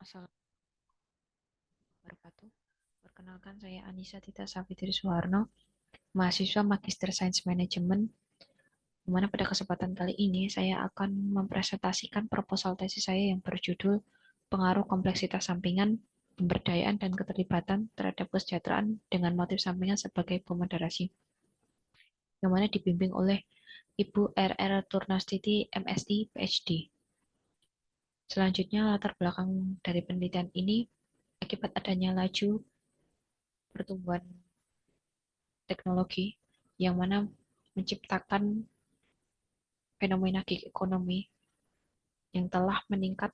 Assalamualaikum warahmatullahi wabarakatuh. Perkenalkan, saya Anissa Tita Safitri Suwarno, mahasiswa Magister Sains Manajemen, di mana pada kesempatan kali ini saya akan mempresentasikan proposal tesis saya yang berjudul Pengaruh Kompleksitas Sampingan, Pemberdayaan dan Keterlibatan terhadap Kesejahteraan dengan Motif Sampingan sebagai Pemoderasi, yang mana dibimbing oleh Ibu RR Turnastiti, MSI, PhD. Selanjutnya, latar belakang dari penelitian ini akibat adanya laju pertumbuhan teknologi yang mana menciptakan fenomena gig ekonomi yang telah meningkat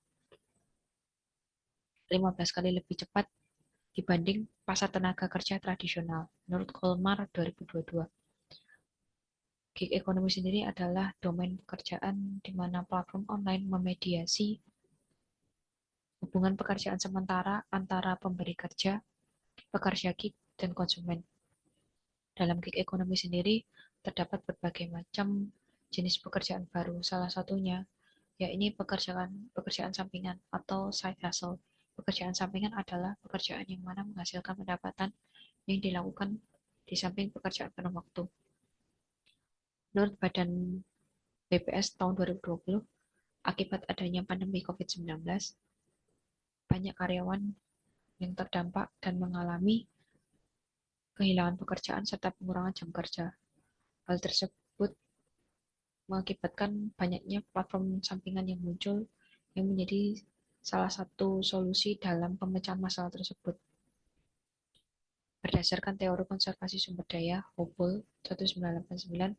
15 kali lebih cepat dibanding pasar tenaga kerja tradisional. Menurut Kolmar 2022, gig ekonomi sendiri adalah domain pekerjaan di mana platform online memediasi hubungan pekerjaan sementara antara pemberi kerja, pekerja gig, dan konsumen. Dalam gig ekonomi sendiri terdapat berbagai macam jenis pekerjaan baru. Salah satunya yakni pekerjaan sampingan atau side hustle. Pekerjaan sampingan adalah pekerjaan yang mana menghasilkan pendapatan yang dilakukan di samping pekerjaan penuh waktu. Menurut Badan BPS tahun 2020, akibat adanya pandemi COVID-19, banyak karyawan yang terdampak dan mengalami kehilangan pekerjaan serta pengurangan jam kerja. Hal tersebut mengakibatkan banyaknya platform sampingan yang muncul yang menjadi salah satu solusi dalam pemecahan masalah tersebut. Berdasarkan teori konservasi sumber daya Hubble 1989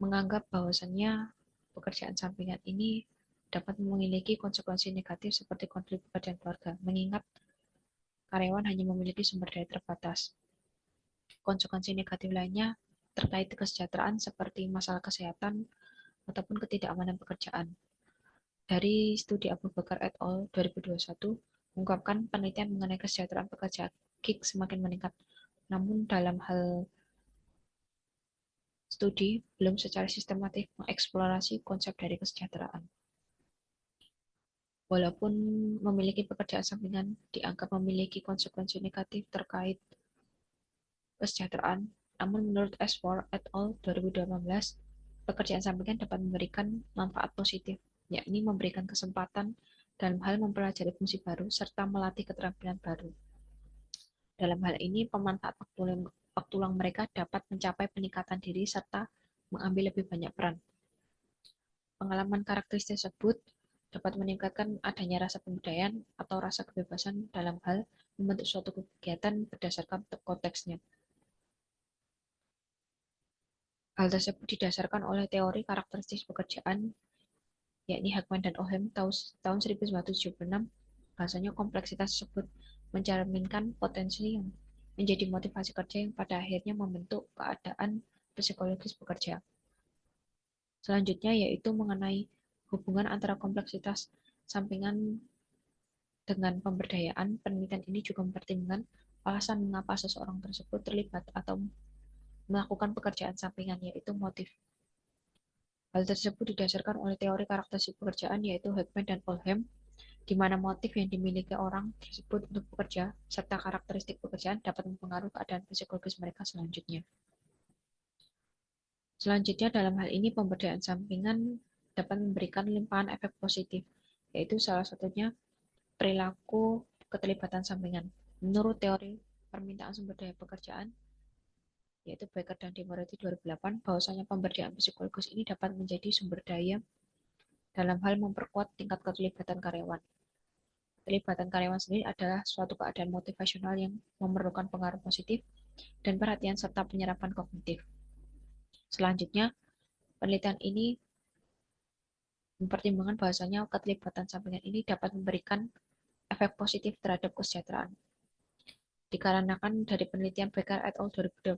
menganggap bahwasannya pekerjaan sampingan ini dapat memiliki konsekuensi negatif seperti konflik pekerjaan keluarga, mengingat karyawan hanya memiliki sumber daya terbatas. Konsekuensi negatif lainnya terkait kesejahteraan seperti masalah kesehatan ataupun ketidakamanan pekerjaan. Dari studi Abu Bakar et al. 2021 mengungkapkan penelitian mengenai kesejahteraan pekerja gig semakin meningkat. Namun dalam hal studi belum secara sistematik mengeksplorasi konsep dari kesejahteraan. Walaupun memiliki pekerjaan sampingan dianggap memiliki konsekuensi negatif terkait kesejahteraan, namun menurut S4 et al. 2018, pekerjaan sampingan dapat memberikan manfaat positif, yakni memberikan kesempatan dalam hal mempelajari fungsi baru serta melatih keterampilan baru. Dalam hal ini, pemanfaat waktu luang mereka dapat mencapai peningkatan diri serta mengambil lebih banyak peran. Pengalaman karakteristik tersebut dapat meningkatkan adanya rasa pemberdayaan atau rasa kebebasan dalam hal membentuk suatu kegiatan berdasarkan konteksnya. Hal tersebut didasarkan oleh teori karakteristik pekerjaan, yakni Hackman dan Ohem tahun 1976. Bahasanya kompleksitas tersebut mencerminkan potensi yang menjadi motivasi kerja yang pada akhirnya membentuk keadaan psikologis pekerja. Selanjutnya yaitu mengenai hubungan antara kompleksitas sampingan dengan pemberdayaan. Penelitian ini juga mempertimbangkan alasan mengapa seseorang tersebut terlibat atau melakukan pekerjaan sampingan, yaitu motif. Hal tersebut didasarkan oleh teori karakteristik pekerjaan yaitu Hackman dan Oldham, di mana motif yang dimiliki orang tersebut untuk bekerja serta karakteristik pekerjaan dapat mempengaruhi keadaan psikologis mereka selanjutnya. Selanjutnya dalam hal ini pemberdayaan sampingan dapat memberikan limpahan efek positif, yaitu salah satunya perilaku keterlibatan sampingan. Menurut teori permintaan sumber daya pekerjaan, yaitu Becker dan Demoretti 2008, bahwasanya pemberdayaan psikologis ini dapat menjadi sumber daya dalam hal memperkuat tingkat keterlibatan karyawan. Keterlibatan karyawan sendiri adalah suatu keadaan motivasional yang memerlukan pengaruh positif dan perhatian serta penyerapan kognitif. Selanjutnya, penelitian ini mempertimbangkan bahwasanya keterlibatan sampingan ini dapat memberikan efek positif terhadap kesejahteraan. Dikarenakan dari penelitian Becker et al. 2012,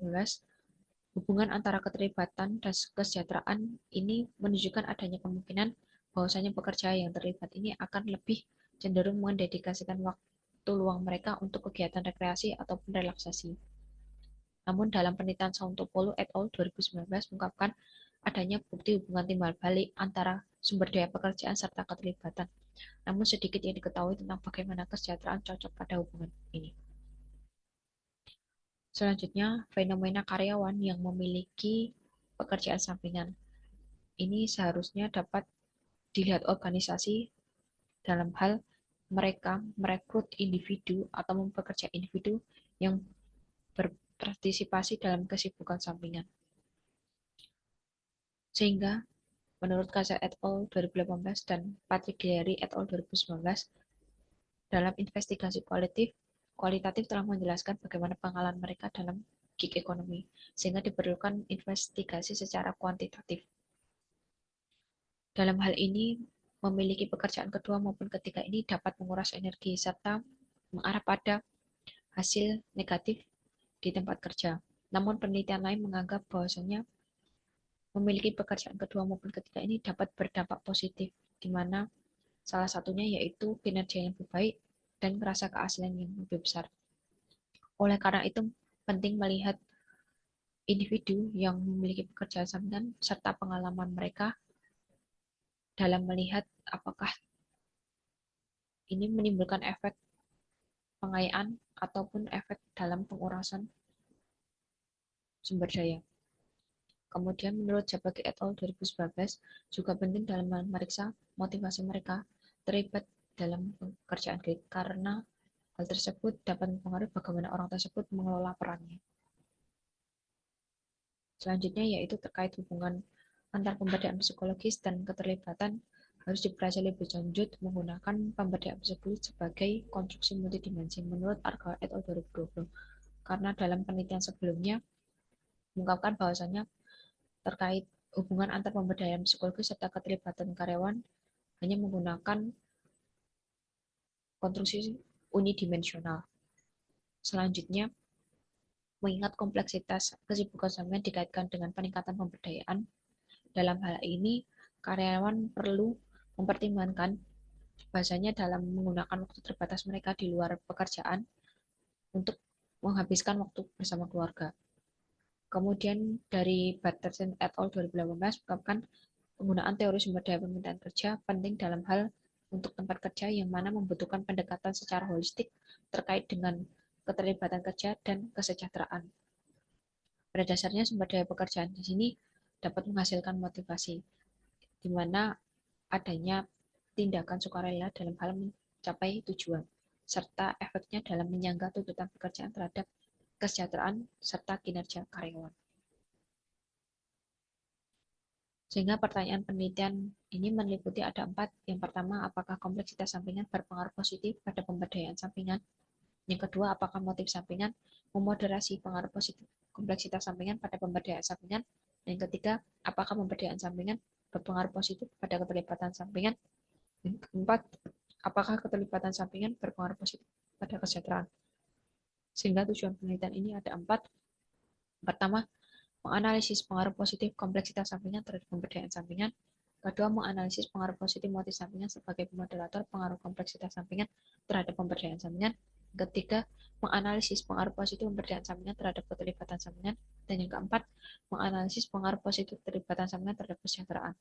hubungan antara keterlibatan dan kesejahteraan ini menunjukkan adanya kemungkinan bahwasanya pekerja yang terlibat ini akan lebih cenderung mendedikasikan waktu luang mereka untuk kegiatan rekreasi ataupun relaksasi. Namun dalam penelitian Santopolo et al. 2019 mengungkapkan adanya bukti hubungan timbal balik antara sumber daya pekerjaan, serta keterlibatan. Namun sedikit yang diketahui tentang bagaimana kesejahteraan cocok pada hubungan ini. Selanjutnya, fenomena karyawan yang memiliki pekerjaan sampingan. Ini seharusnya dapat dilihat organisasi dalam hal mereka merekrut individu atau mempekerja individu yang berpartisipasi dalam kesibukan sampingan. Sehingga menurut Kaza et al. 2018 dan Patrick Leary et al. 2019, dalam investigasi kualitatif telah menjelaskan bagaimana pengalaman mereka dalam gig economy, sehingga diperlukan investigasi secara kuantitatif. Dalam hal ini, memiliki pekerjaan kedua maupun ketiga ini dapat menguras energi serta mengarah pada hasil negatif di tempat kerja. Namun penelitian lain menganggap bahwasanya memiliki pekerjaan kedua maupun ketiga ini dapat berdampak positif, di mana salah satunya yaitu kinerja yang lebih baik dan rasa keaslian yang lebih besar. Oleh karena itu, penting melihat individu yang memiliki pekerjaan sampingan serta pengalaman mereka dalam melihat apakah ini menimbulkan efek pengayaan ataupun efek dalam pengurasan sumber daya. Kemudian menurut Jabagi et al. 2019 juga penting dalam memeriksa motivasi mereka terlibat dalam pekerjaan gig karena hal tersebut dapat mempengaruhi bagaimana orang tersebut mengelola perannya. Selanjutnya yaitu terkait hubungan antar pemberdayaan psikologis dan keterlibatan harus dipelajari lebih lanjut menggunakan pemberdayaan psikologis sebagai konstruksi multidimensi menurut Argal et al. 2020. Karena dalam penelitian sebelumnya mengungkapkan bahwasannya terkait hubungan antar pemberdayaan psikologis serta keterlibatan karyawan hanya menggunakan konstruksi unidimensional. Selanjutnya, mengingat kompleksitas kesibukan sampingan dikaitkan dengan peningkatan pemberdayaan, dalam hal ini karyawan perlu mempertimbangkan bahasanya dalam menggunakan waktu terbatas mereka di luar pekerjaan untuk menghabiskan waktu bersama keluarga. Kemudian dari Batterson et al. 2018 mengungkapkan penggunaan teori sumber daya permintaan kerja penting dalam hal untuk tempat kerja yang mana membutuhkan pendekatan secara holistik terkait dengan keterlibatan kerja dan kesejahteraan. Pada dasarnya sumber daya pekerjaan di sini dapat menghasilkan motivasi, di mana adanya tindakan sukarela dalam hal mencapai tujuan, serta efeknya dalam menyangga tuntutan pekerjaan terhadap kesejahteraan serta kinerja karyawan. Sehingga pertanyaan penelitian ini meliputi ada 4. Yang pertama, apakah kompleksitas sampingan berpengaruh positif pada pemberdayaan sampingan? Yang kedua, apakah motif sampingan memoderasi pengaruh positif kompleksitas sampingan pada pemberdayaan sampingan? Yang ketiga, apakah pemberdayaan sampingan berpengaruh positif pada keterlibatan sampingan? Yang keempat, apakah keterlibatan sampingan berpengaruh positif pada kesejahteraan? Sehingga tujuan penelitian ini ada 4. Pertama, menganalisis pengaruh positif kompleksitas sampingan terhadap pemberdayaan sampingan. Kedua, menganalisis pengaruh positif motif sampingan sebagai moderator pengaruh kompleksitas sampingan terhadap pemberdayaan sampingan. Ketiga, menganalisis pengaruh positif pemberdayaan sampingan terhadap keterlibatan sampingan. Dan yang keempat, menganalisis pengaruh positif keterlibatan sampingan terhadap kesejahteraan.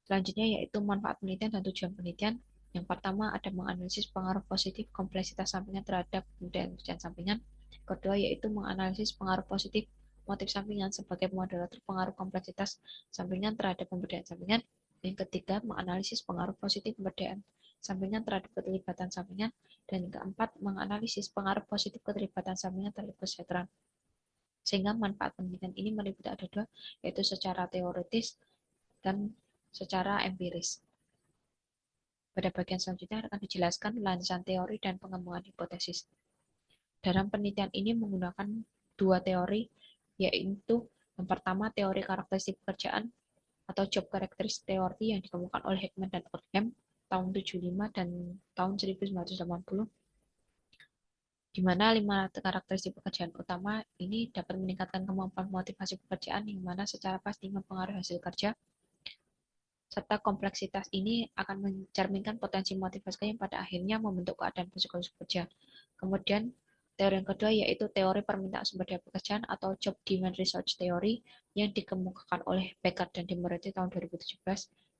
Selanjutnya yaitu manfaat penelitian dan tujuan penelitian. Yang pertama ada menganalisis pengaruh positif kompleksitas sampingan terhadap pemberdayaan sampingan. Kedua yaitu menganalisis pengaruh positif motif sampingan sebagai moderator pengaruh kompleksitas sampingan terhadap pemberdayaan sampingan. Yang ketiga, menganalisis pengaruh positif pemberdayaan sampingan terhadap keterlibatan sampingan. Dan yang keempat, menganalisis pengaruh positif keterlibatan sampingan terhadap kesejahteraan. Sehingga manfaat penelitian ini meliputi ada 2, yaitu secara teoritis dan secara empiris. Pada bagian selanjutnya akan dijelaskan landasan teori dan pengembangan hipotesis. Dalam penelitian ini menggunakan 2 teori, yaitu yang pertama teori karakteristik pekerjaan atau job characteristic theory yang dikemukakan oleh Heckman dan Oldham tahun 75 dan tahun 1980, di mana 5 karakteristik pekerjaan utama ini dapat meningkatkan kemampuan motivasi pekerjaan yang mana secara pasti mempengaruhi hasil kerja, serta kompleksitas ini akan mencerminkan potensi motivasi yang pada akhirnya membentuk keadaan psikologis kerja. Kemudian Teori yang kedua yaitu teori permintaan sumber daya pekerjaan atau Job Demand Research Theory yang dikemukakan oleh Becker dan Demoretti tahun 2017,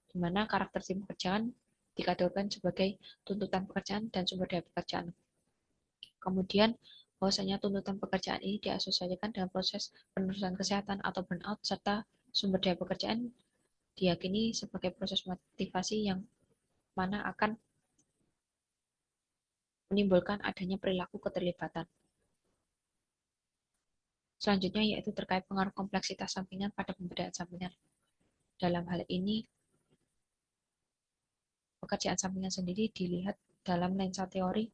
di mana karakteristik pekerjaan dikategorikan sebagai tuntutan pekerjaan dan sumber daya pekerjaan. Kemudian, bahwasanya tuntutan pekerjaan ini diasosiasikan dengan proses penerusan kesehatan atau burnout, serta sumber daya pekerjaan diyakini sebagai proses motivasi yang mana akan menimbulkan adanya perilaku keterlibatan. Selanjutnya yaitu terkait pengaruh kompleksitas sampingan pada pemberdayaan sampingan. Dalam hal ini, pekerjaan sampingan sendiri dilihat dalam lensa teori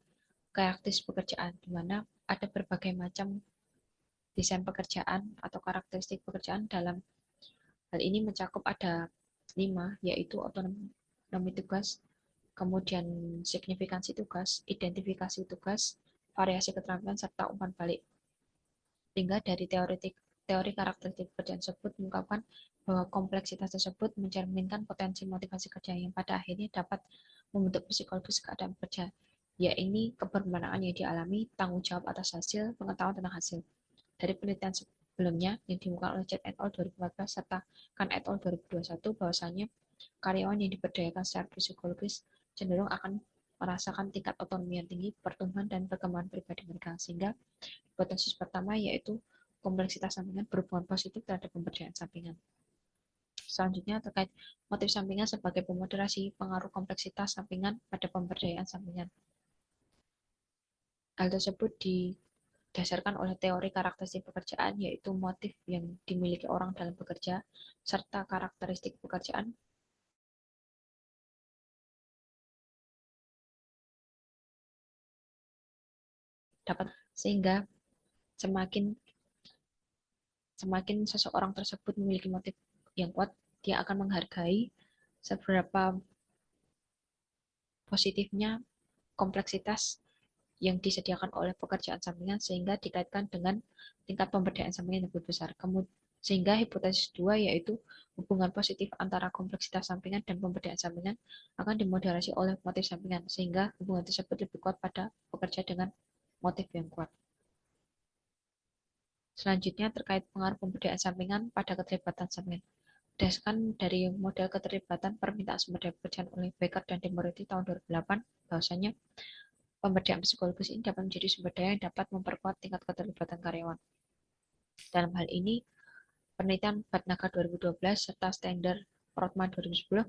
karakteristik pekerjaan, di mana ada berbagai macam desain pekerjaan atau karakteristik pekerjaan. Dalam hal ini mencakup ada 5, yaitu otonomi tugas, kemudian signifikansi tugas, identifikasi tugas, variasi keterampilan, serta umpan balik. Sehingga dari teori karakteristik pekerjaan tersebut mengungkapkan bahwa kompleksitas tersebut mencerminkan potensi motivasi kerja yang pada akhirnya dapat membentuk psikologis keadaan kerja, yaitu kebermanfaatan yang dialami, tanggung jawab atas hasil, pengetahuan tentang hasil. Dari penelitian sebelumnya yang dimuka oleh Chet et al. 2014 serta Kan et al. 2021, bahwasanya karyawan yang diberdayakan secara psikologis cenderung akan merasakan tingkat otonomi yang tinggi, pertumbuhan dan perkembangan pribadi mereka, sehingga hipotesis pertama yaitu kompleksitas sampingan berhubungan positif terhadap pemberdayaan sampingan. Selanjutnya terkait motif sampingan sebagai pemoderasi pengaruh kompleksitas sampingan pada pemberdayaan sampingan. Hal tersebut didasarkan oleh teori karakteristik pekerjaan, yaitu motif yang dimiliki orang dalam bekerja, serta karakteristik pekerjaan dapat, sehingga semakin semakin seseorang tersebut memiliki motif yang kuat, dia akan menghargai seberapa positifnya kompleksitas yang disediakan oleh pekerjaan sampingan, sehingga dikaitkan dengan tingkat pemberdayaan sampingan yang lebih besar. Sehingga hipotesis 2 yaitu hubungan positif antara kompleksitas sampingan dan pemberdayaan sampingan akan dimoderasi oleh motif sampingan, sehingga hubungan tersebut lebih kuat pada pekerja dengan motif yang kuat. Selanjutnya terkait pengaruh pemberdayaan sampingan pada keterlibatan sampingan. Berdasarkan dari model keterlibatan permintaan sumber daya pekerjaan oleh Becker dan Demoretti tahun 2008, bahwasanya pemberdayaan psikologis ini dapat menjadi sumber daya yang dapat memperkuat tingkat keterlibatan karyawan. Dalam hal ini, penelitian Batnagar 2012 serta Standard Rothman 2010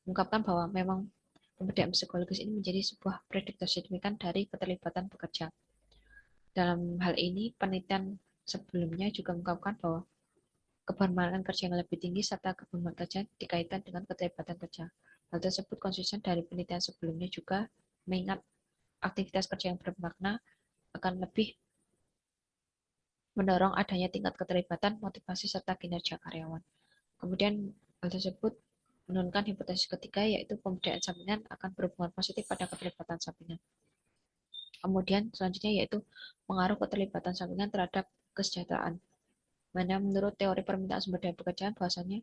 mengungkapkan bahwa memang pemberdayaan psikologis ini menjadi sebuah prediktor signifikan dari keterlibatan pekerja. Dalam hal ini, penelitian sebelumnya juga mengungkapkan bahwa kebermanfaatan kerja yang lebih tinggi serta kebermanfaatan kerja dikaitkan dengan keterlibatan kerja. Hal tersebut konsisten dari penelitian sebelumnya juga, mengingat aktivitas kerja yang bermakna akan lebih mendorong adanya tingkat keterlibatan, motivasi, serta kinerja karyawan. Kemudian hal tersebut menurunkan hipotesis ketiga, yaitu pemberdayaan sampingan akan berhubungan positif pada keterlibatan sampingan. Kemudian selanjutnya yaitu pengaruh keterlibatan sampingan terhadap kesejahteraan. Mana menurut teori permintaan sumber daya pekerjaan, bahwasanya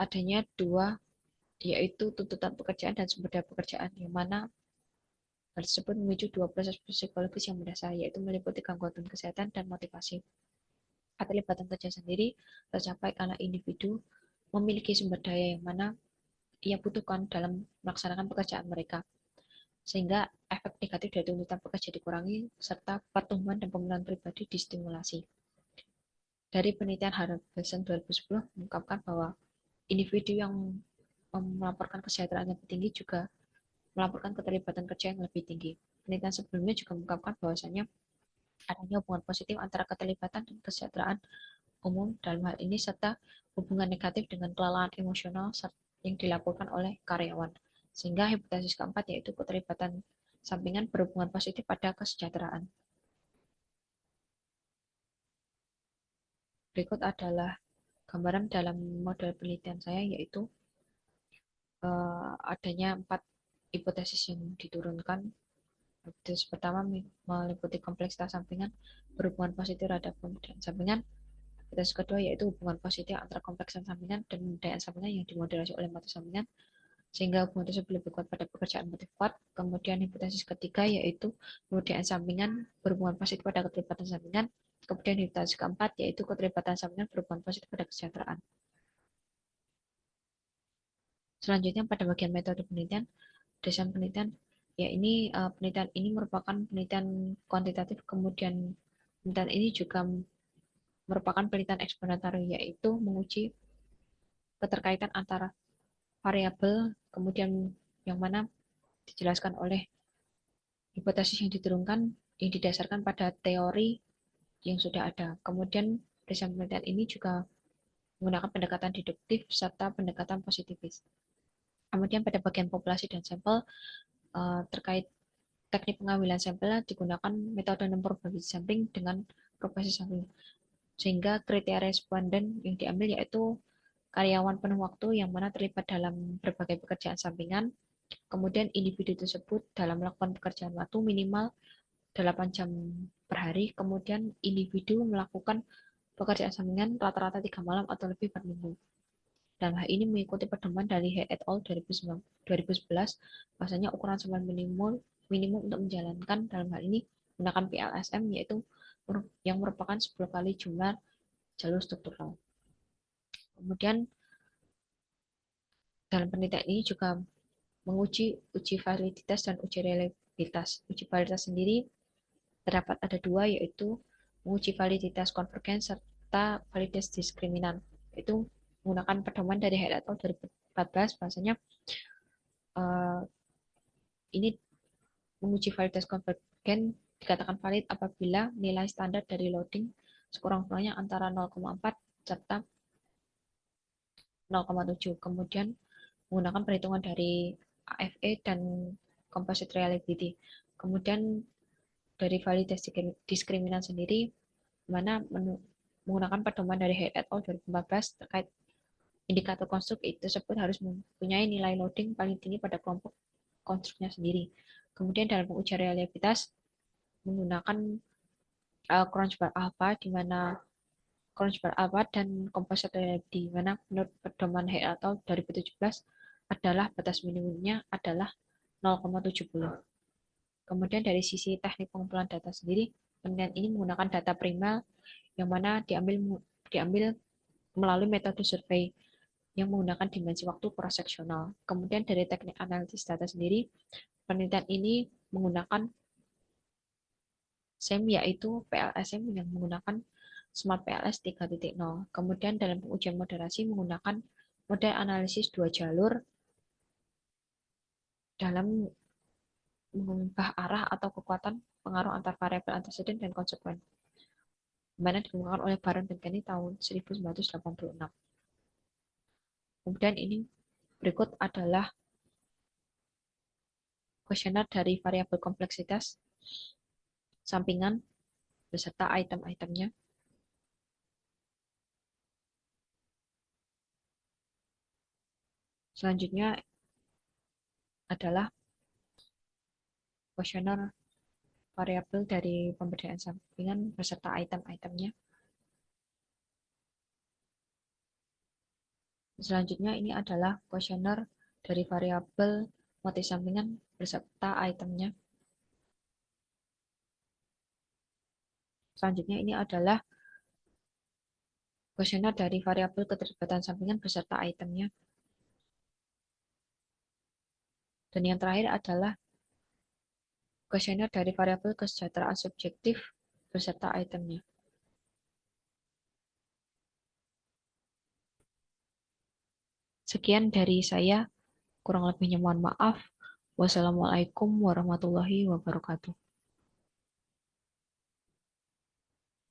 adanya dua, yaitu tuntutan pekerjaan dan sumber daya pekerjaan, yang mana hal tersebut memicu dua proses psikologis yang mendasar, yaitu meliputi gangguan kesehatan dan motivasi. Keterlibatan kerja sendiri tercapai karena individu memiliki sumber daya yang mana ia butuhkan dalam melaksanakan pekerjaan mereka, sehingga efek negatif dari tuntutan pekerja dikurangi, serta pertumbuhan dan pemulihan pribadi distimulasi. Dari penelitian Harbison 2010 mengungkapkan bahwa individu yang melaporkan kesejahteraan yang lebih tinggi juga melaporkan keterlibatan kerja yang lebih tinggi. Penelitian sebelumnya juga mengungkapkan bahwasanya adanya hubungan positif antara keterlibatan dan kesejahteraan umum dalam hal ini, serta hubungan negatif dengan kelelahan emosional yang dilakukan oleh karyawan. Sehingga hipotesis keempat yaitu keterlibatan sampingan berhubungan positif pada kesejahteraan. Berikut adalah gambaran dalam model penelitian saya, yaitu adanya 4 hipotesis yang diturunkan. Hipotesis pertama meliputi kompleksitas sampingan berhubungan positif terhadap pemberdayaan sampingan. Hipotesis kedua yaitu hubungan positif antara kompleksitas sampingan dan pemberdayaan sampingan yang dimoderasi oleh motif sampingan. sehingga hubungan tersebut lebih kuat pada pekerjaan motif kuat. Kemudian hipotesis ketiga yaitu pemudaan sampingan berhubungan positif pada keterlibatan sampingan. Kemudian hipotesis keempat yaitu keterlibatan sampingan berhubungan positif pada kesejahteraan. Selanjutnya pada bagian metode penelitian, desain penelitian, ya ini penelitian ini merupakan penelitian kuantitatif, kemudian penelitian ini juga merupakan penelitian eksperimental yaitu menguji keterkaitan antara variabel, kemudian yang mana dijelaskan oleh hipotesis yang diturunkan yang didasarkan pada teori yang sudah ada. Kemudian desain penelitian ini juga menggunakan pendekatan deduktif serta pendekatan positivis. Kemudian pada bagian populasi dan sampel terkait teknik pengambilan sampel digunakan metode non-probability sampling dengan probability sampling. Sehingga kriteria responden yang diambil yaitu karyawan penuh waktu yang mana terlibat dalam berbagai pekerjaan sampingan. Kemudian individu tersebut dalam melakukan pekerjaan waktu minimal 8 jam per hari. Kemudian individu melakukan pekerjaan sampingan rata-rata 3 malam atau lebih per minggu. Dalam hal ini mengikuti pedoman dari Head et al. 2011, bahasanya ukuran sampel minimum untuk menjalankan dalam hal ini menggunakan PLSM yaitu yang merupakan 10 kali jumlah jalur struktural. Kemudian dalam penelitian ini juga menguji uji validitas dan uji reliabilitas. Uji validitas sendiri terdapat ada dua, yaitu menguji validitas konvergen serta validitas diskriminan. Itu menggunakan pedoman dari Head et al. 2014, bahasanya ini menguji validitas konvergen dikatakan valid apabila nilai standar dari loading sekurang-kurangnya antara 0,4 serta 0,7. Kemudian menggunakan perhitungan dari AFE dan composite reliability. Kemudian dari validitas diskriminan sendiri, mana menggunakan pedoman dari Head et al. 2014 terkait indikator konstruk itu tersebut harus mempunyai nilai loading paling tinggi pada kelompok konstruknya sendiri. Kemudian dalam pengujian reliabilitas menggunakan Cronchbar alpha, di mana Cronchbar alpha dan composite reliability, di mana menurut pedoman Head et al. 2017 adalah batas minimumnya adalah 0,70. Kemudian dari sisi teknik pengumpulan data sendiri, penelitian ini menggunakan data primal yang mana diambil melalui metode survei yang menggunakan dimensi waktu cross-seksional. Kemudian dari teknik analisis data sendiri, penelitian ini menggunakan SEM yaitu PLSM yang menggunakan Smart PLS 3.0. Kemudian dalam pengujian moderasi menggunakan model analisis dua jalur dalam mengubah arah atau kekuatan pengaruh antar variabel antecedent dan konsekuen, mana dikembangkan oleh Baron dan Kenny tahun 1986. Kemudian ini berikut adalah kuesioner dari variabel kompleksitas sampingan beserta item-itemnya. Selanjutnya adalah kuesioner variabel dari pemberdayaan sampingan beserta item-itemnya. Selanjutnya ini adalah kuesioner dari variabel motif sampingan beserta itemnya. Selanjutnya ini adalah kuesioner dari variabel keterlibatan sampingan beserta itemnya. Dan yang terakhir adalah kuesioner dari variabel kesejahteraan subjektif beserta itemnya. Sekian dari saya, kurang lebihnya mohon maaf. Wassalamualaikum warahmatullahi wabarakatuh.